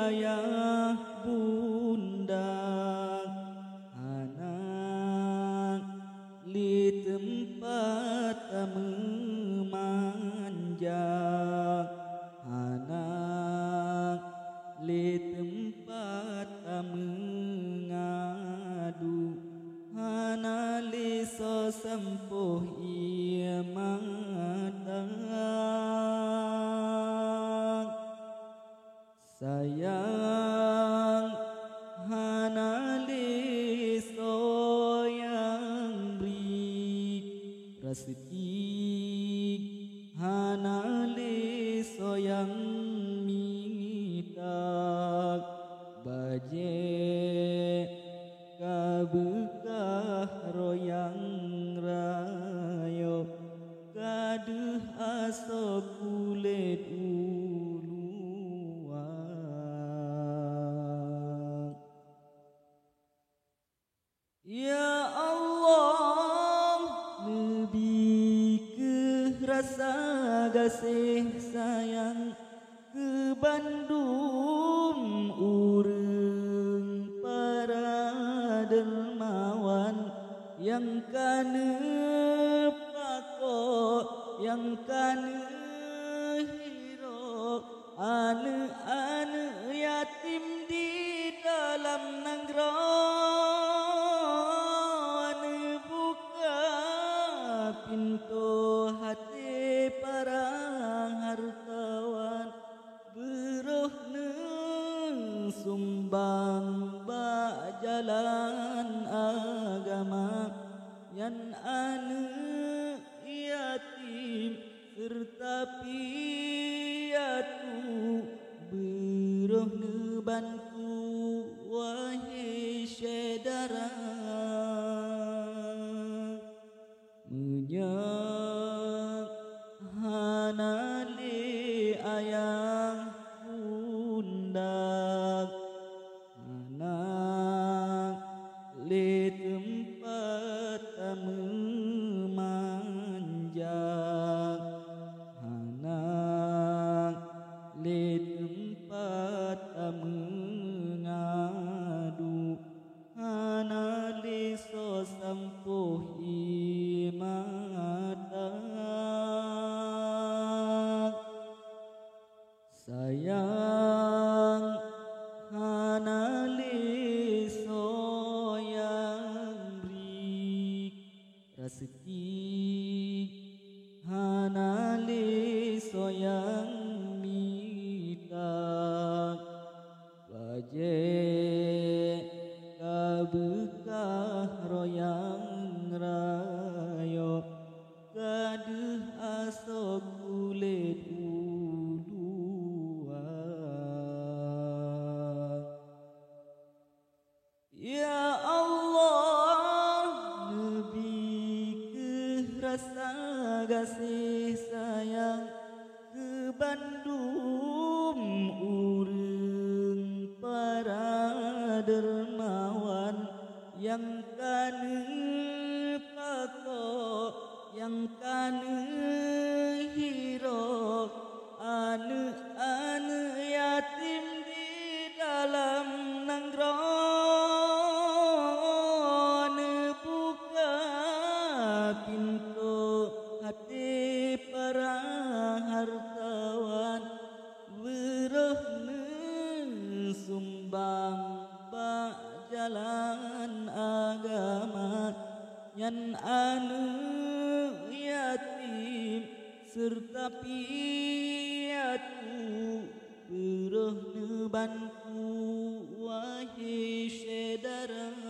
ayah bunda anak li tempat memanja anak li tempat mengadu anak li so sempuh ia mata sayang hana li soyang beri rezeki hana li soyang minta baje kabekah royang rayo kaduh aso kulit ya Allah lebih ke rasa kasih sayang ke Bandung urang para dermawan yang kana pakok yang kana hero ane yatim di dalam negara pintu hati para hartawan beruh sumbang ba jalan agama yang ane yatim serta piatu beruh bantu wahai saudara menyak hana li ayah bunda anak li tempat memanja anak li tempat mengadu anak li so sempuh mata sayang hana li soyang beri rezeki hana li soyang minta baje kabekah royang rayo kaduh aso kulit ya Allah lebih ke rasa kasih sayang ke Bandung urang para dermawan yang kana pakok yang kana hero ane yatim di dalam negara buka pintu hati para hartawan beruh sumbang ba jalan agama yang ane yatim serta piatu beruh bantu wahai saudara